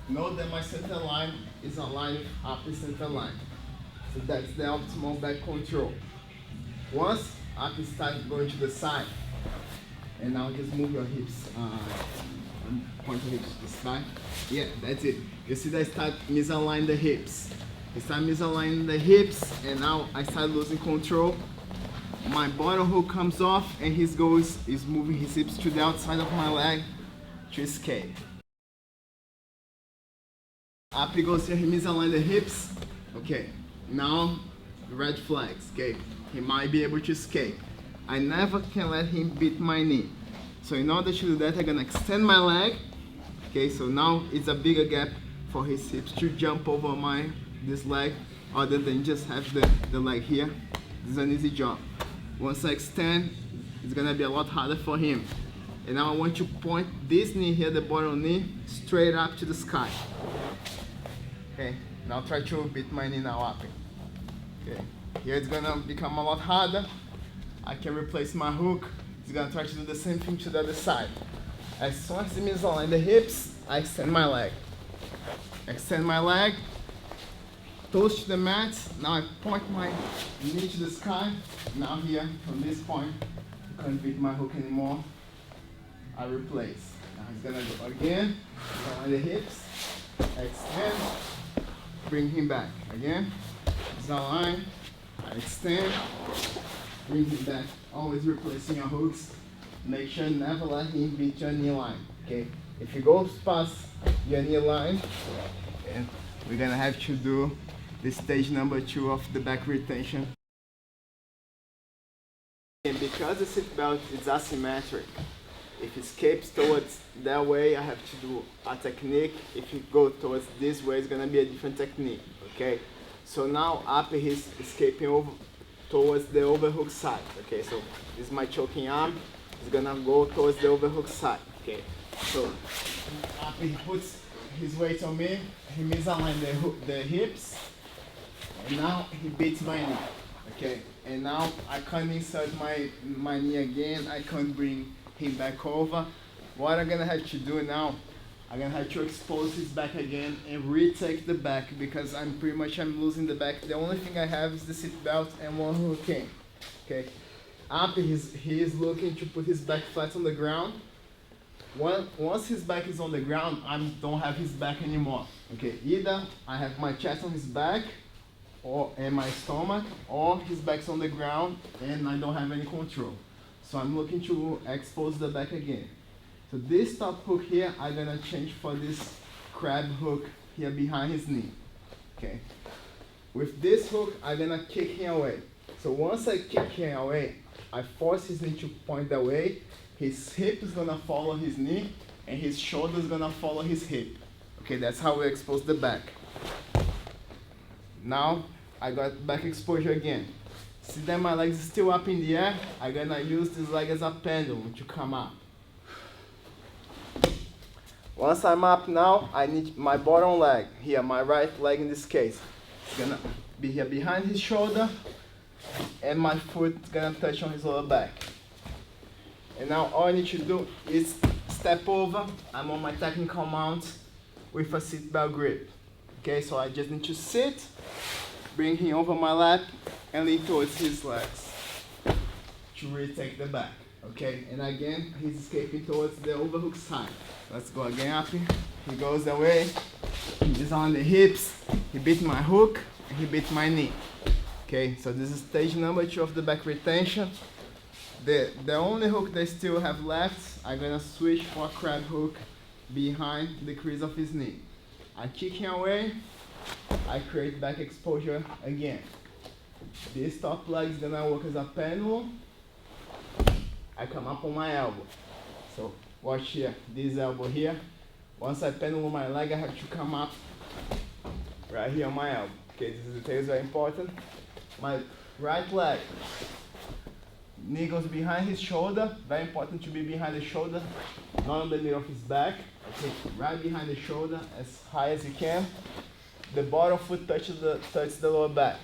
Note that my center line is aligned with upper center line. So that's the optimal back control. Once upper starts going to the side, and now just move your hips, point your hips to the side. Yeah, that's it. You see that I start misaligning the hips. I start misaligning the hips, and now I start losing control. My bottom hook comes off, and his goal is moving his hips to the outside of my leg to escape. Up he goes here, he misaligns the hips. Okay, now red flags. Okay, he might be able to escape. I never can let him beat my knee. So in order to do that, I'm gonna extend my leg. Okay, so now it's a bigger gap for his hips to jump over this leg, other than just have the leg here. This is an easy jump. Once I extend, it's gonna be a lot harder for him. And now I want to point this knee here, the bottom knee, straight up to the sky. Okay, now try to beat my knee now up. Okay, here it's gonna become a lot harder. I can replace my hook. He's gonna try to do the same thing to the other side. As soon as he misaligns the hips, I extend my leg. Extend my leg, toes to the mat. Now I point my knee to the sky. Now here, from this point, I can't beat my hook anymore. I replace. Now he's gonna go again, misalign the hips, extend, bring him back. Again, misalign, I extend, bring him back. Always replacing your hooks. Make sure never let him beat your knee line. Okay? If he goes past your knee line, and we're gonna have to do the stage number 2 of the back retention. And because the seat belt is asymmetric, if he escapes towards that way, I have to do a technique. If he goes towards this way, it's gonna be a different technique. Okay? So now up he's escaping over towards the overhook side. Okay, so this is my choking arm. He's gonna go towards the overhook side. Okay, so after he puts his weight on me, he misaligns the hips, and now he beats my knee. Okay, and now I can't insert my knee again. I can't bring him back over. What I'm gonna have to do now, I'm gonna have to expose his back again and retake the back, because I'm losing the back. The only thing I have is the seat belt and one hook in. Okay. After he is looking to put his back flat on the ground. Once his back is on the ground, I don't have his back anymore. Okay. Either I have my chest on his back, and my stomach, or his back's on the ground and I don't have any control. So I'm looking to expose the back again. So this top hook here, I'm gonna change for this crab hook here behind his knee. Okay. With this hook, I'm gonna kick him away. So once I kick him away, I force his knee to point that way. His hip is gonna follow his knee, and his shoulder is gonna follow his hip. Okay, that's how we expose the back. Now I got back exposure again. See that my legs are still up in the air? I'm gonna use this leg as a pendulum to come up. Once I'm up now, I need my bottom leg, here, my right leg in this case. It's gonna be here behind his shoulder, and my foot is gonna touch on his lower back. And now all I need to do is step over. I'm on my technical mount with a seatbelt grip. Okay, so I just need to sit, bring him over my lap, and lean towards his legs to retake the back. Okay, and again, he's escaping towards the overhook side. Let's go again up. He goes away. He's on the hips. He beat my hook, and he beat my knee. Okay, so this is stage number 2 of the back retention. The only hook they still have left, I'm gonna switch for a crab hook behind the crease of his knee. I kick him away. I create back exposure again. This top leg is gonna work as a pendulum. I come up on my elbow. So watch here, this elbow here. Once I pendulum my leg, I have to come up right here on my elbow. Okay, this detail is very important. My right leg, knee goes behind his shoulder. Very important to be behind the shoulder, not on the middle of his back. Okay, right behind the shoulder, as high as you can. The bottom foot touches the lower back.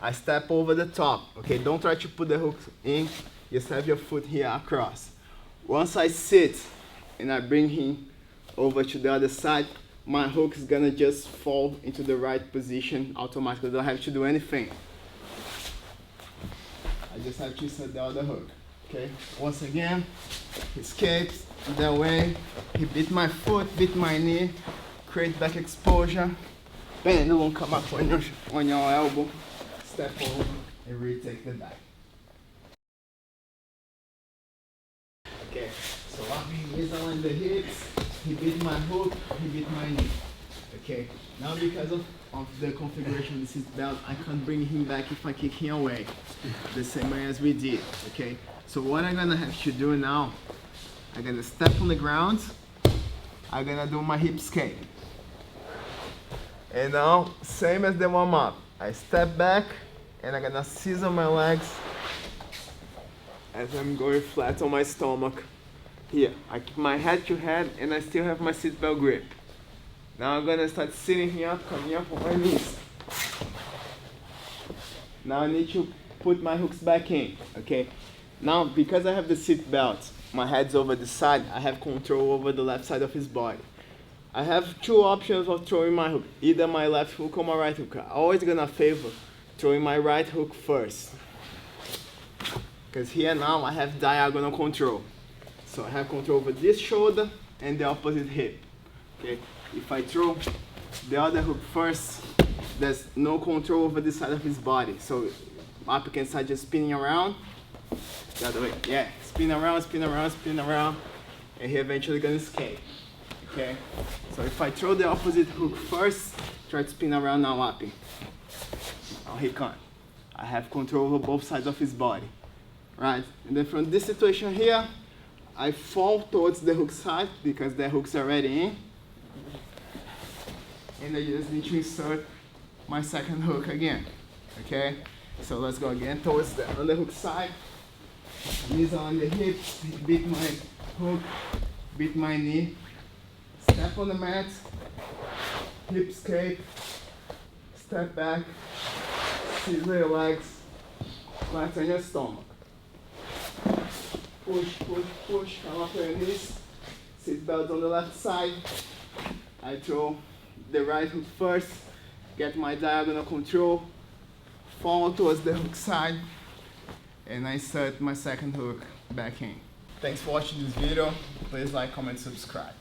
I step over the top. Okay, don't try to put the hook in. Just have your foot here across. Once I sit and I bring him over to the other side, my hook is gonna just fall into the right position automatically. I don't have to do anything. I just have to insert the other hook. Okay, once again, he escapes that way. He beat my foot, beat my knee, create back exposure. Then it won't come up on your elbow. Step over and retake the back. Okay, so he is on the hips. He beat my hook, he beat my knee. Okay, now because of the configuration of the seat belt, I can't bring him back if I kick him away. The same way as we did, okay? So what I'm gonna have to do now, I'm gonna step on the ground, I'm gonna do my hip escape. And now, same as the warm up, I step back and I'm gonna scissor my legs as I'm going flat on my stomach. Here, I keep my head to head and I still have my seatbelt grip. Now I'm gonna start sitting here up, coming up on my knees. Now I need to put my hooks back in, okay? Now, because I have the seat belt, my head's over the side, I have control over the left side of his body. I have two options of throwing my hook, either my left hook or my right hook. I'm always gonna favor throwing my right hook first. Because here now I have diagonal control. So I have control over this shoulder and the opposite hip. Okay, if I throw the other hook first, there's no control over this side of his body. So Mapi can start just spinning around. The other way, yeah, spin around, spin around, spin around, and he eventually gonna escape. Okay, so if I throw the opposite hook first, try to spin around now, Mapi. Now he can't. I have control over both sides of his body. Right, and then from this situation here, I fall towards the hook side because the hook's already in. And I just need to insert my second hook again. Okay, so let's go again towards the underhook side. Knees on the hips, beat my hook, beat my knee. Step on the mat, hip escape, step back, scissor your legs, flat on your stomach. Push, push, push, come up on your knees, seat belt on the left side. I throw the right hook first, get my diagonal control, fall towards the hook side, and I insert my second hook back in. Thanks for watching this video. Please like, comment, subscribe.